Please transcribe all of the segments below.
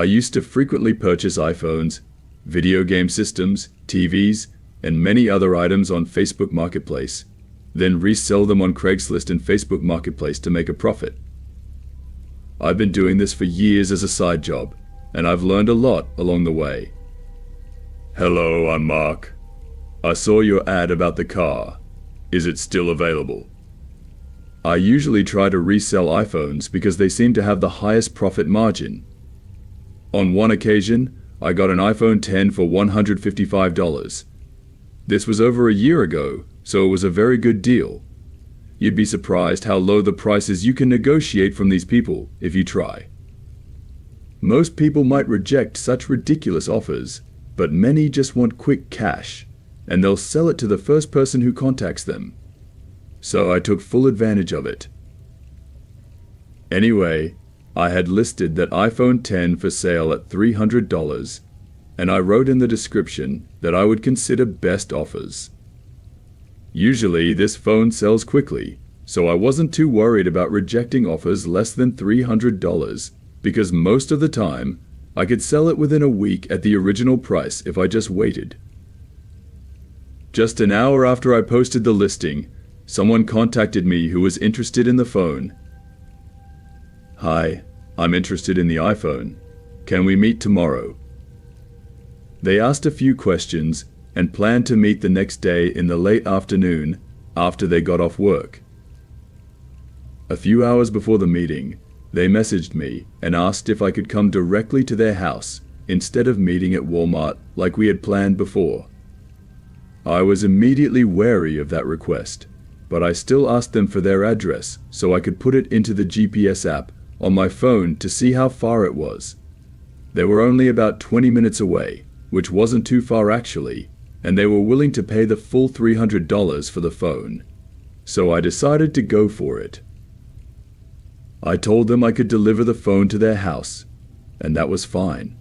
I used to frequently purchase iPhones, video game systems, TVs, and many other items on Facebook Marketplace, then resell them on Craigslist and Facebook Marketplace to make a profit. I've been doing this for years as a side job, and I've learned a lot along the way. Hello, I'm Mark. I saw your ad about the car. Is it still available? I usually try to resell iPhones because they seem to have the highest profit margin. On one occasion, I got an iPhone X for $155. This was over a year ago, so it was a very good deal. You'd be surprised how low the prices you can negotiate from these people if you try. Most people might reject such ridiculous offers, but many just want quick cash, and they'll sell it to the first person who contacts them. So I took full advantage of it. Anyway, I had listed that iPhone X for sale at $300, and I wrote in the description that I would consider best offers. Usually this phone sells quickly, so I wasn't too worried about rejecting offers less than $300 because most of the time I could sell it within a week at the original price if I just waited. Just an hour after I posted the listing, someone contacted me who was interested in the phone. Hi, I'm interested in the iPhone. Can we meet tomorrow? They asked a few questions and planned to meet the next day in the late afternoon after they got off work. A few hours before the meeting, they messaged me and asked if I could come directly to their house instead of meeting at Walmart like we had planned before. I was immediately wary of that request, but I still asked them for their address so I could put it into the GPS app on my phone to see how far it was. They were only about 20 minutes away, which wasn't too far actually, and they were willing to pay the full $300 for the phone. So I decided to go for it. I told them I could deliver the phone to their house, and that was fine.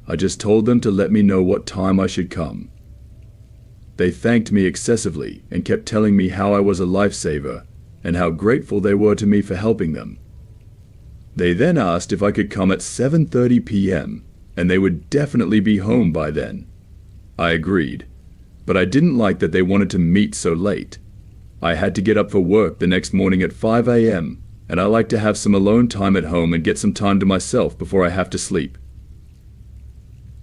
I just told them to let me know what time I should come. They thanked me excessively and kept telling me how I was a lifesaver and how grateful they were to me for helping them. They then asked if I could come at 7:30 p.m. and they would definitely be home by then. I agreed, but I didn't like that they wanted to meet so late. I had to get up for work the next morning at 5 a.m. and I like to have some alone time at home and get some time to myself before I have to sleep.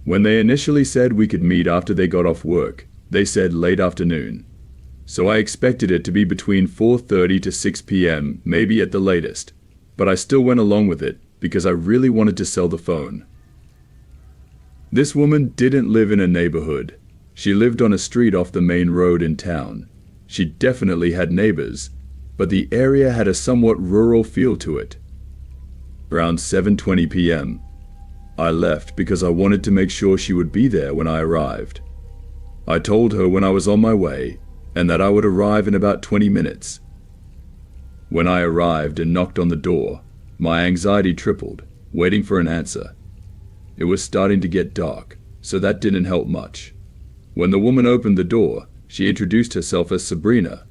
When they initially said we could meet after they got off work, they said late afternoon. So I expected it to be between 4:30 to 6 p.m., maybe at the latest, but I still went along with it because I really wanted to sell the phone. This woman didn't live in a neighborhood. She lived on a street off the main road in town. She definitely had neighbors, but the area had a somewhat rural feel to it. Around 7:20 p.m., I left because I wanted to make sure she would be there when I arrived. I told her when I was on my way and that I would arrive in about 20 minutes. When I arrived and knocked on the door, my anxiety tripled, waiting for an answer. It was starting to get dark, so that didn't help much. When the woman opened the door, she introduced herself as Sabrina.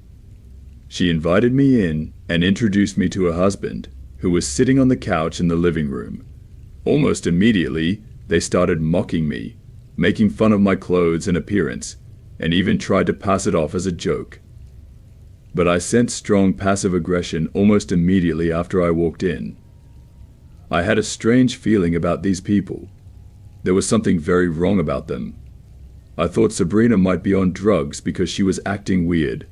She invited me in and introduced me to her husband, who was sitting on the couch in the living room. Almost immediately, they started mocking me, making fun of my clothes and appearance, and even tried to pass it off as a joke. But I sensed strong passive aggression almost immediately after I walked in. I had a strange feeling about these people. There was something very wrong about them. I thought Sabrina might be on drugs because she was acting weird.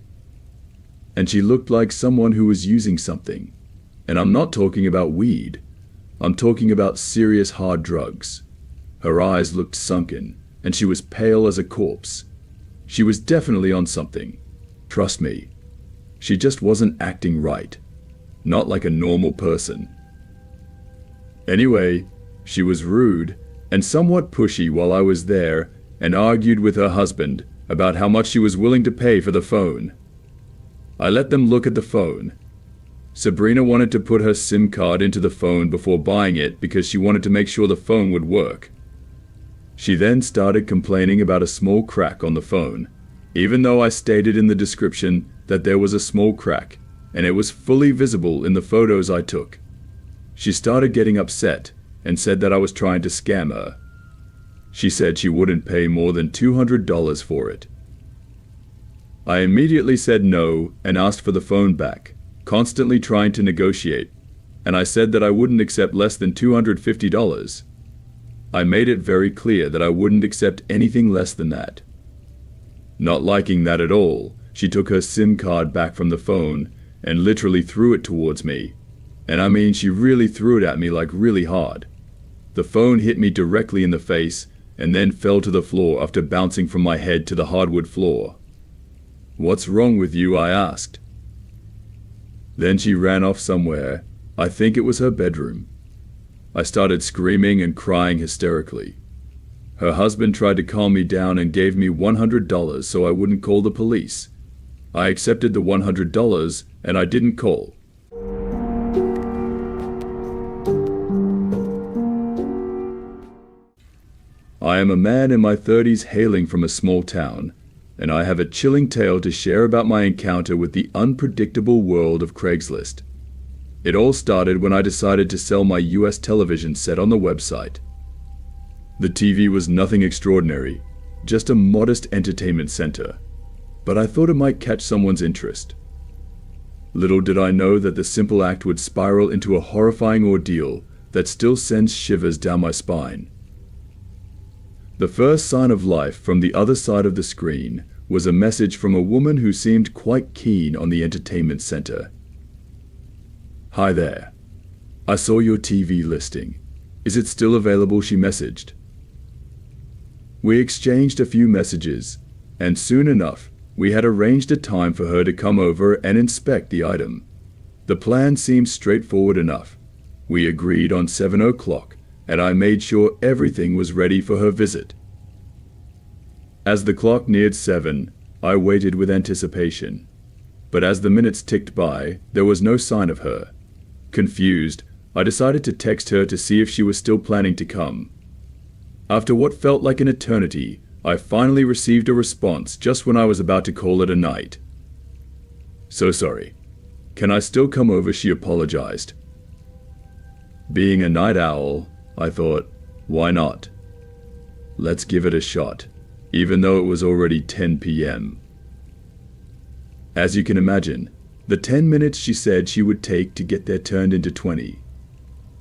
And she looked like someone who was using something. And I'm not talking about weed. I'm talking about serious hard drugs. Her eyes looked sunken, and she was pale as a corpse. She was definitely on something. Trust me. She just wasn't acting right. Not like a normal person. Anyway, she was rude and somewhat pushy while I was there and argued with her husband about how much she was willing to pay for the phone. I let them look at the phone. Sabrina wanted to put her SIM card into the phone before buying it because she wanted to make sure the phone would work. She then started complaining about a small crack on the phone, even though I stated in the description that there was a small crack, and it was fully visible in the photos I took. She started getting upset and said that I was trying to scam her. She said she wouldn't pay more than $200 for it. I immediately said no and asked for the phone back, constantly trying to negotiate, and I said that I wouldn't accept less than $250. I made it very clear that I wouldn't accept anything less than that. Not liking that at all, she took her SIM card back from the phone and literally threw it towards me. And I mean, she really threw it at me like really hard. The phone hit me directly in the face and then fell to the floor after bouncing from my head to the hardwood floor. "What's wrong with you?" I asked. Then she ran off somewhere. I think it was her bedroom. I started screaming and crying hysterically. Her husband tried to calm me down and gave me $100 so I wouldn't call the police. I accepted the $100 and I didn't call. I am a man in my 30s hailing from a small town, and I have a chilling tale to share about my encounter with the unpredictable world of Craigslist. It all started when I decided to sell my US television set on the website. The TV was nothing extraordinary, just a modest entertainment center, but I thought it might catch someone's interest. Little did I know that the simple act would spiral into a horrifying ordeal that still sends shivers down my spine. The first sign of life from the other side of the screen was a message from a woman who seemed quite keen on the entertainment center. "Hi there. I saw your TV listing. Is it still available?" she messaged. We exchanged a few messages, and soon enough, we had arranged a time for her to come over and inspect the item. The plan seemed straightforward enough. We agreed on 7 o'clock, and I made sure everything was ready for her visit. As the clock neared 7, I waited with anticipation. But as the minutes ticked by, there was no sign of her. Confused, I decided to text her to see if she was still planning to come. After what felt like an eternity, I finally received a response just when I was about to call it a night. "So sorry. Can I still come over?" she apologized. Being a night owl, I thought, why not? Let's give it a shot, even though it was already 10 p.m. As you can imagine, the 10 minutes she said she would take to get there turned into 20.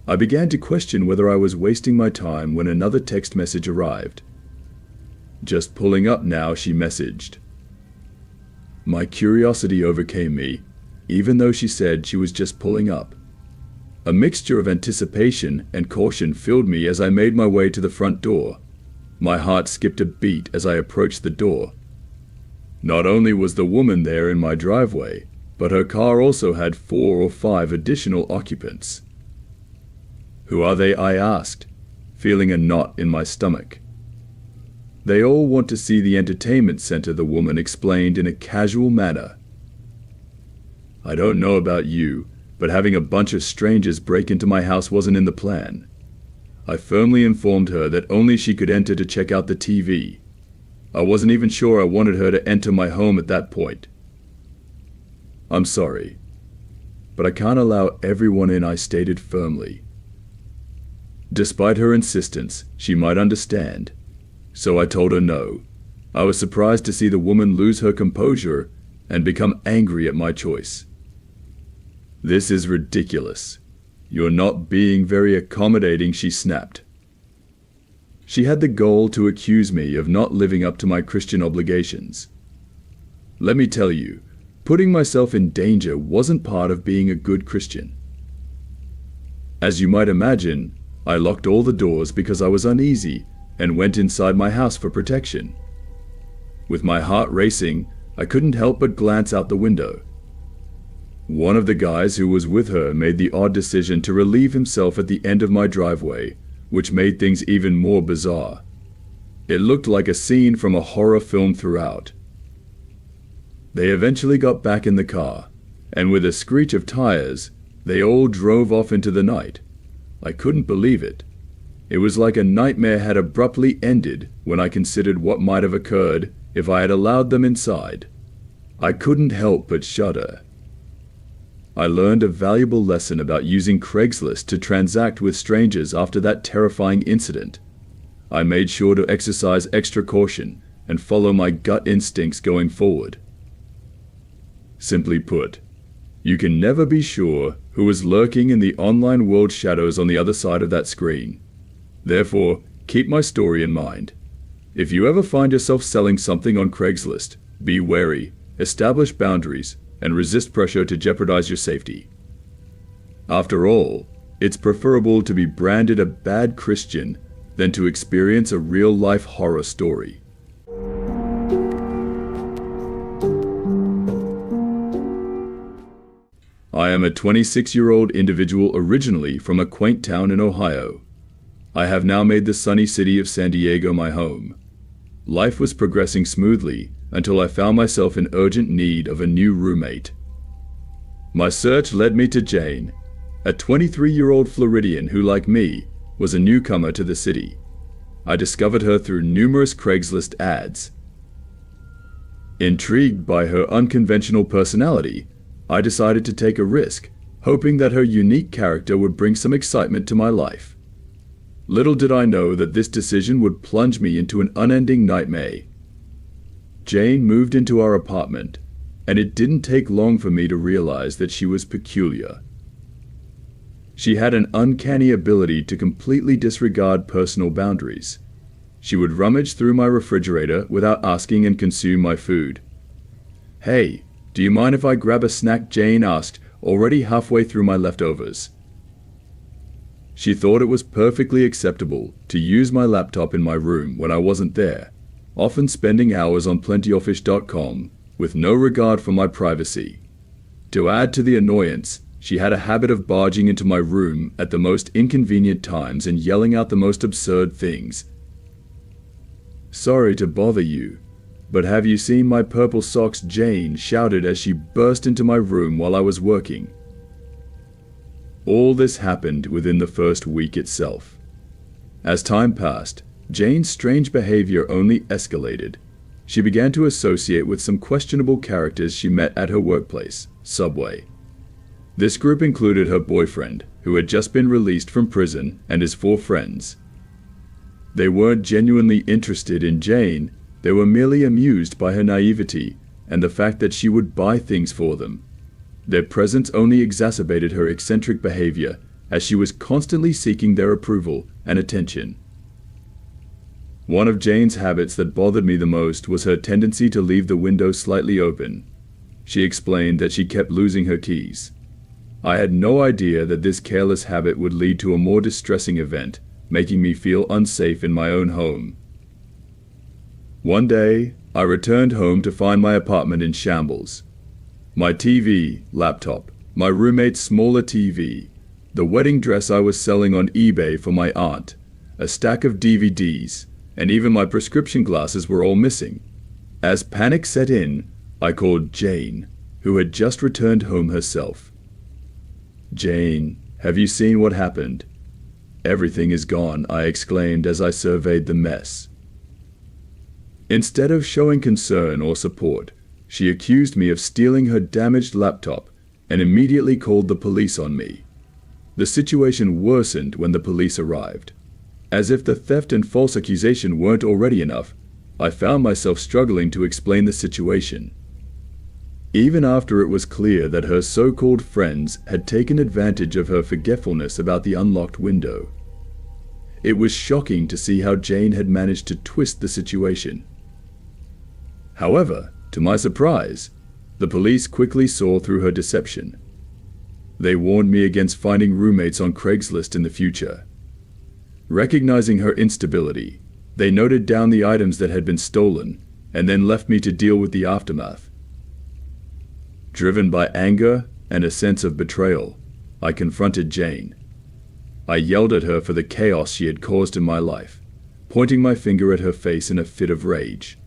I began to question whether I was wasting my time when another text message arrived. "Just pulling up now," she messaged. My curiosity overcame me, even though she said she was just pulling up. A mixture of anticipation and caution filled me as I made my way to the front door. My heart skipped a beat as I approached the door. Not only was the woman there in my driveway, but her car also had 4 or 5 additional occupants. "Who are they?" I asked, feeling a knot in my stomach. "They all want to see the entertainment center," the woman explained in a casual manner. "I don't know about you, but having a bunch of strangers break into my house wasn't in the plan." I firmly informed her that only she could enter to check out the TV. I wasn't even sure I wanted her to enter my home at that point. "I'm sorry, but I can't allow everyone in," I stated firmly. Despite her insistence, she might understand. So I told her no. I was surprised to see the woman lose her composure and become angry at my choice. "This is ridiculous. You're not being very accommodating," she snapped. She had the goal to accuse me of not living up to my Christian obligations. Let me tell you, putting myself in danger wasn't part of being a good Christian. As you might imagine, I locked all the doors because I was uneasy and went inside my house for protection. With my heart racing, I couldn't help but glance out the window. One of the guys who was with her made the odd decision to relieve himself at the end of my driveway, which made things even more bizarre. It looked like a scene from a horror film throughout. They eventually got back in the car, and with a screech of tires, they all drove off into the night. I couldn't believe it. It was like a nightmare had abruptly ended when I considered what might have occurred if I had allowed them inside. I couldn't help but shudder. I learned a valuable lesson about using Craigslist to transact with strangers after that terrifying incident. I made sure to exercise extra caution and follow my gut instincts going forward. Simply put, you can never be sure who is lurking in the online world shadows on the other side of that screen. Therefore, keep my story in mind. If you ever find yourself selling something on Craigslist, be wary, establish boundaries, and resist pressure to jeopardize your safety. After all, it's preferable to be branded a bad Christian than to experience a real-life horror story. I am a 26-year-old individual originally from a quaint town in Ohio. I have now made the sunny city of San Diego my home. Life was progressing smoothly until I found myself in urgent need of a new roommate. My search led me to Jane, a 23-year-old Floridian who, like me, was a newcomer to the city. I discovered her through numerous Craigslist ads. Intrigued by her unconventional personality, I decided to take a risk, hoping that her unique character would bring some excitement to my life. Little did I know that this decision would plunge me into an unending nightmare. Jane moved into our apartment, and it didn't take long for me to realize that she was peculiar. She had an uncanny ability to completely disregard personal boundaries. She would rummage through my refrigerator without asking and consume my food. "Hey, do you mind if I grab a snack?" Jane asked, already halfway through my leftovers. She thought it was perfectly acceptable to use my laptop in my room when I wasn't there, often spending hours on plentyoffish.com with no regard for my privacy. To add to the annoyance, she had a habit of barging into my room at the most inconvenient times and yelling out the most absurd things. "Sorry to bother you, but have you seen my purple socks?" Jane shouted as she burst into my room while I was working. All this happened within the first week itself. As time passed, Jane's strange behavior only escalated. She began to associate with some questionable characters she met at her workplace, Subway. This group included her boyfriend, who had just been released from prison, and his 4 friends. They weren't genuinely interested in Jane, they were merely amused by her naivety and the fact that she would buy things for them. Their presence only exacerbated her eccentric behavior, as she was constantly seeking their approval and attention. One of Jane's habits that bothered me the most was her tendency to leave the window slightly open. She explained that she kept losing her keys. I had no idea that this careless habit would lead to a more distressing event, making me feel unsafe in my own home. One day, I returned home to find my apartment in shambles. My TV, laptop, my roommate's smaller TV, the wedding dress I was selling on eBay for my aunt, a stack of DVDs, and even my prescription glasses were all missing. As panic set in, I called Jane, who had just returned home herself. "Jane, have you seen what happened?" "Everything is gone," I exclaimed as I surveyed the mess. Instead of showing concern or support, she accused me of stealing her damaged laptop and immediately called the police on me. The situation worsened when the police arrived. As if the theft and false accusation weren't already enough, I found myself struggling to explain the situation. Even after it was clear that her so-called friends had taken advantage of her forgetfulness about the unlocked window. It was shocking to see how Jane had managed to twist the situation. However, to my surprise, the police quickly saw through her deception. They warned me against finding roommates on Craigslist in the future. Recognizing her instability, they noted down the items that had been stolen and then left me to deal with the aftermath. Driven by anger and a sense of betrayal, I confronted Jane. I yelled at her for the chaos she had caused in my life, pointing my finger at her face in a fit of rage.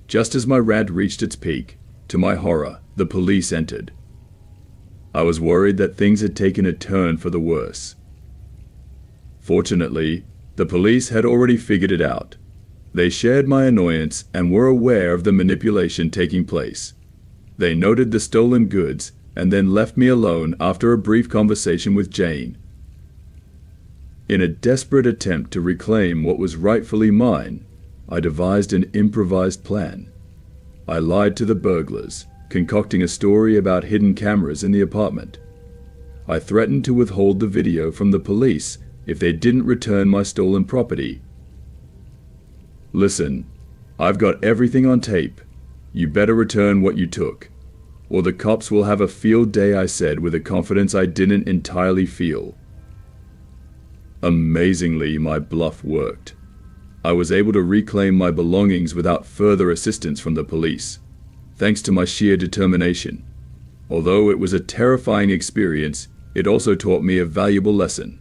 Just as my rant reached its peak, to my horror, the police entered. I was worried that things had taken a turn for the worse. Fortunately, the police had already figured it out. They shared my annoyance and were aware of the manipulation taking place. They noted the stolen goods and then left me alone after a brief conversation with Jane. In a desperate attempt to reclaim what was rightfully mine, I devised an improvised plan. I lied to the burglars, concocting a story about hidden cameras in the apartment. I threatened to withhold the video from the police if they didn't return my stolen property. "Listen, I've got everything on tape. You better return what you took, or the cops will have a field day," I said with a confidence I didn't entirely feel. Amazingly, my bluff worked. I was able to reclaim my belongings without further assistance from the police, thanks to my sheer determination. Although it was a terrifying experience, it also taught me a valuable lesson.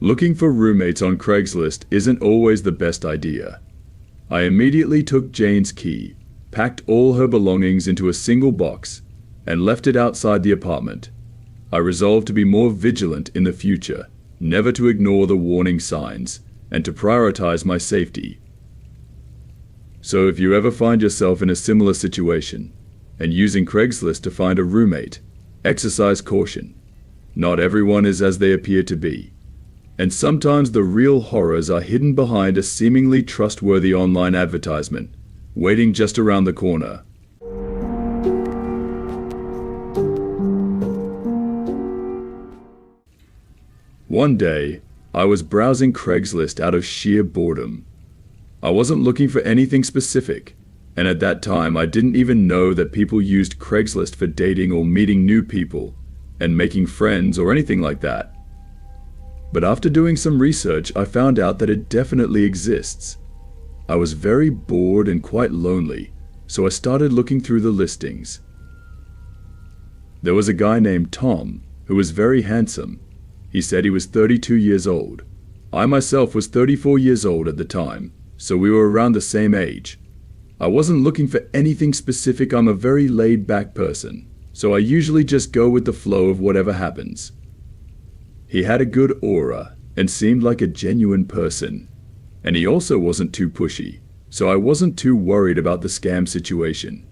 Looking for roommates on Craigslist isn't always the best idea. I immediately took Jane's key, packed all her belongings into a single box, and left it outside the apartment. I resolved to be more vigilant in the future, never to ignore the warning signs, and to prioritize my safety. So if you ever find yourself in a similar situation, and using Craigslist to find a roommate, exercise caution. Not everyone is as they appear to be, and sometimes the real horrors are hidden behind a seemingly trustworthy online advertisement, waiting just around the corner. One day, I was browsing Craigslist out of sheer boredom. I wasn't looking for anything specific, and at that time I didn't even know that people used Craigslist for dating or meeting new people and making friends or anything like that. But after doing some research, I found out that it definitely exists. I was very bored and quite lonely, so I started looking through the listings. There was a guy named Tom who was very handsome. He said he was 32 years old. I myself was 34 years old at the time, so we were around the same age. I wasn't looking for anything specific. I'm a very laid-back person, so I usually just go with the flow of whatever happens. He had a good aura and seemed like a genuine person, and he also wasn't too pushy, so I wasn't too worried about the scam situation.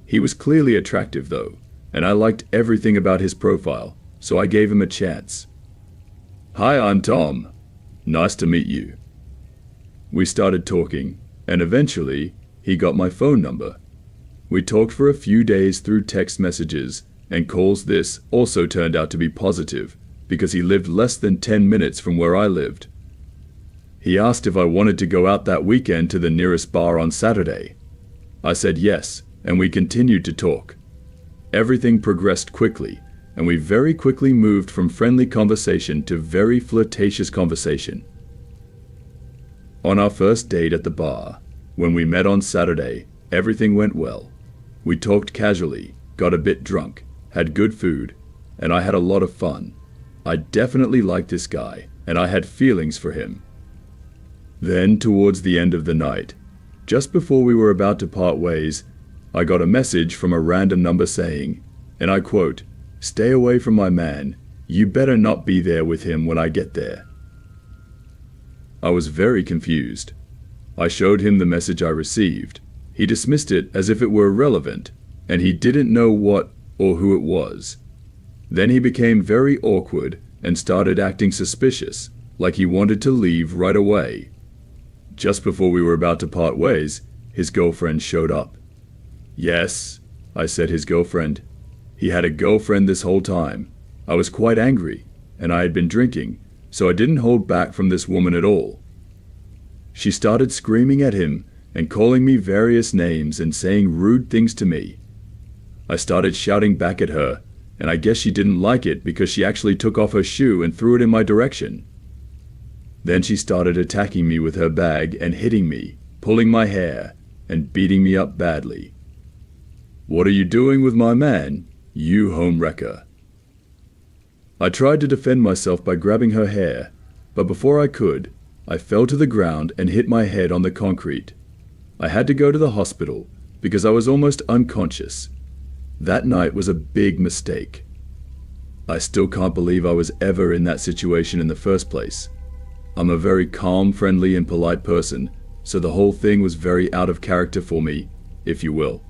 He was clearly attractive though, and I liked everything about his profile, so I gave him a chance. "Hi, I'm Tom. Nice to meet you." We started talking, and eventually, he got my phone number. We talked for a few days through text messages and calls. This also turned out to be positive, because he lived less than 10 minutes from where I lived. He asked if I wanted to go out that weekend to the nearest bar on Saturday. I said yes, and we continued to talk. Everything progressed quickly, and we very quickly moved from friendly conversation to very flirtatious conversation. On our first date at the bar, when we met on Saturday, everything went well. We talked casually, got a bit drunk, had good food, and I had a lot of fun. I definitely liked this guy, and I had feelings for him. Then, towards the end of the night, just before we were about to part ways, I got a message from a random number saying, and I quote, "Stay away from my man. You better not be there with him when I get there." I was very confused. I showed him the message I received. He dismissed it as if it were irrelevant, and he didn't know what or who it was. Then he became very awkward and started acting suspicious, like he wanted to leave right away. Just before we were about to part ways, his girlfriend showed up. "Yes," I said, his girlfriend. He had a girlfriend this whole time. I was quite angry, and I had been drinking, so I didn't hold back from this woman at all. She started screaming at him and calling me various names and saying rude things to me. I started shouting back at her, and I guess she didn't like it because she actually took off her shoe and threw it in my direction. Then she started attacking me with her bag and hitting me, pulling my hair, and beating me up badly. "What are you doing with my man, you homewrecker?" I tried to defend myself by grabbing her hair, but before I could, I fell to the ground and hit my head on the concrete. I had to go to the hospital because I was almost unconscious. That night was a big mistake. I still can't believe I was ever in that situation in the first place. I'm a very calm, friendly, and polite person, so the whole thing was very out of character for me, if you will.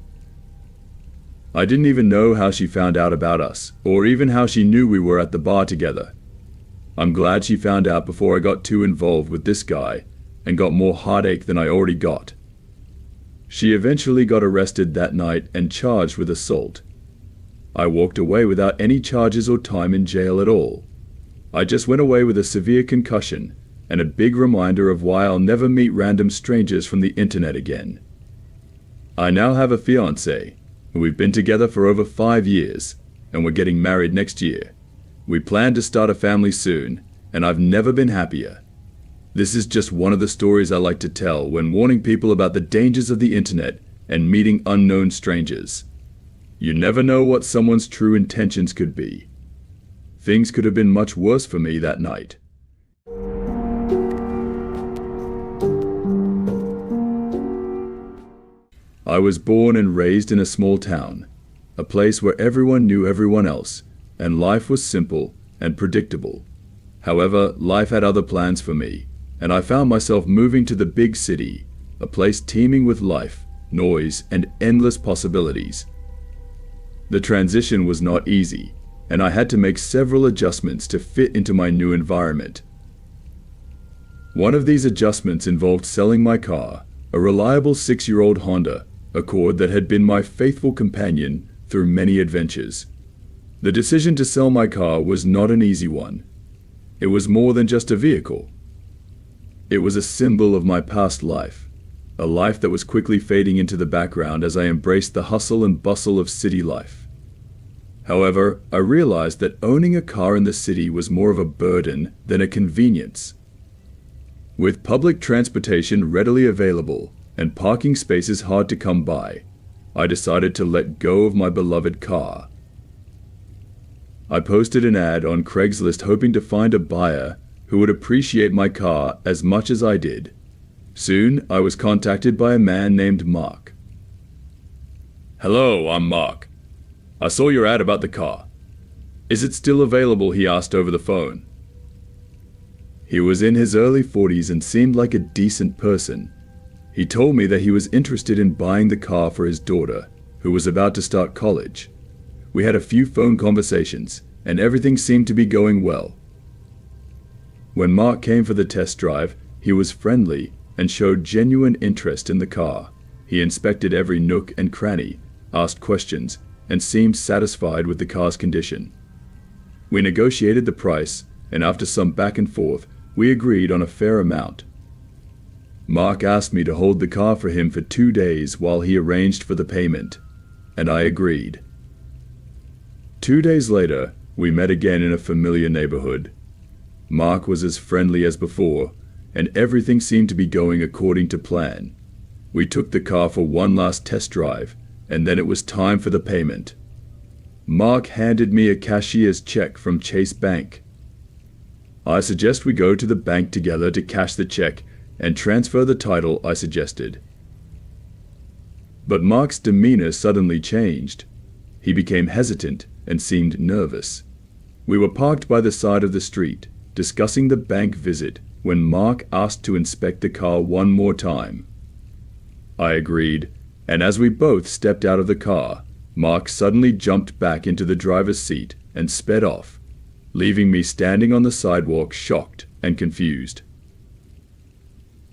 I didn't even know how she found out about us, or even how she knew we were at the bar together. I'm glad she found out before I got too involved with this guy and got more heartache than I already got. She eventually got arrested that night and charged with assault. I walked away without any charges or time in jail at all. I just went away with a severe concussion and a big reminder of why I'll never meet random strangers from the internet again. I now have a fiancé, and we've been together for over 5 years, and we're getting married next year. We plan to start a family soon, and I've never been happier. This is just one of the stories I like to tell when warning people about the dangers of the internet and meeting unknown strangers. You never know what someone's true intentions could be. Things could have been much worse for me that night. I was born and raised in a small town, a place where everyone knew everyone else, and life was simple and predictable. However, life had other plans for me, and I found myself moving to the big city, a place teeming with life, noise, and endless possibilities. The transition was not easy, and I had to make several adjustments to fit into my new environment. One of these adjustments involved selling my car, a reliable 6-year-old Honda Accord that had been my faithful companion through many adventures. The decision to sell my car was not an easy one. It was more than just a vehicle. It was a symbol of my past life, a life that was quickly fading into the background as I embraced the hustle and bustle of city life. However, I realized that owning a car in the city was more of a burden than a convenience. With public transportation readily available and parking spaces hard to come by, I decided to let go of my beloved car. I posted an ad on Craigslist hoping to find a buyer who would appreciate my car as much as I did. Soon, I was contacted by a man named Mark. "Hello, I'm Mark. I saw your ad about the car. Is it still available?" he asked over the phone. He was in his early 40s and seemed like a decent person. He told me that he was interested in buying the car for his daughter, who was about to start college. We had a few phone conversations, and everything seemed to be going well. When Mark came for the test drive, he was friendly and showed genuine interest in the car. He inspected every nook and cranny, asked questions, and seemed satisfied with the car's condition. We negotiated the price, and after some back and forth, we agreed on a fair amount. Mark asked me to hold the car for him for 2 days while he arranged for the payment, and I agreed. 2 days later, we met again in a familiar neighborhood. Mark was as friendly as before, and everything seemed to be going according to plan. We took the car for one last test drive, and then it was time for the payment. Mark handed me a cashier's check from Chase Bank. "I suggest we go to the bank together to cash the check and transfer the title," I suggested. But Mark's demeanor suddenly changed. He became hesitant and seemed nervous. We were parked by the side of the street, discussing the bank visit, when Mark asked to inspect the car one more time. I agreed, and as we both stepped out of the car, Mark suddenly jumped back into the driver's seat and sped off, leaving me standing on the sidewalk shocked and confused.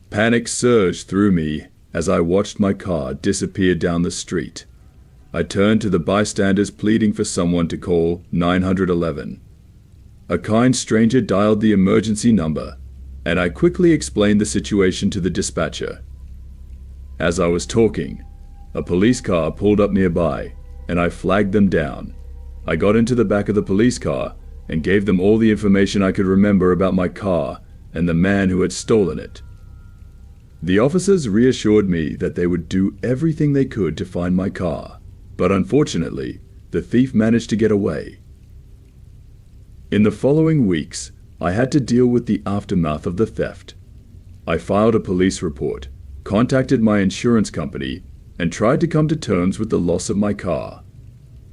Panic surged through me as I watched my car disappear down the street. I turned to the bystanders pleading for someone to call 911. A kind stranger dialed the emergency number, and I quickly explained the situation to the dispatcher. As I was talking, a police car pulled up nearby, and I flagged them down. I got into the back of the police car and gave them all the information I could remember about my car and the man who had stolen it. The officers reassured me that they would do everything they could to find my car, but unfortunately, the thief managed to get away. In the following weeks, I had to deal with the aftermath of the theft. I filed a police report, contacted my insurance company, and tried to come to terms with the loss of my car.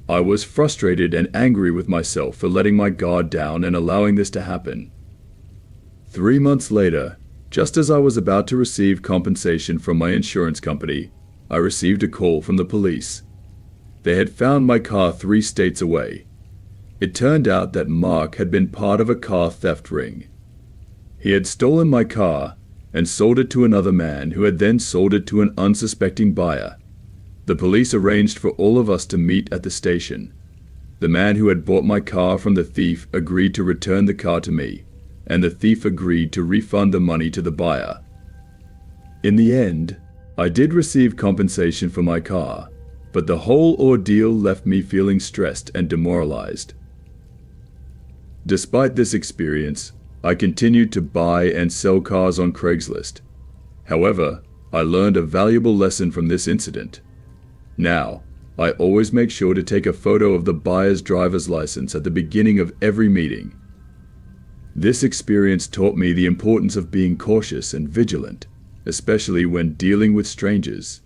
I was frustrated and angry with myself for letting my guard down and allowing this to happen. 3 months later, just as I was about to receive compensation from my insurance company, I received a call from the police. They had found my car 3 states away. It turned out that Mark had been part of a car theft ring. He had stolen my car and sold it to another man who had then sold it to an unsuspecting buyer. The police arranged for all of us to meet at the station. The man who had bought my car from the thief agreed to return the car to me, and the thief agreed to refund the money to the buyer. In the end, I did receive compensation for my car, but the whole ordeal left me feeling stressed and demoralized. Despite this experience, I continued to buy and sell cars on Craigslist. However, I learned a valuable lesson from this incident. Now, I always make sure to take a photo of the buyer's driver's license at the beginning of every meeting. This experience taught me the importance of being cautious and vigilant, especially when dealing with strangers.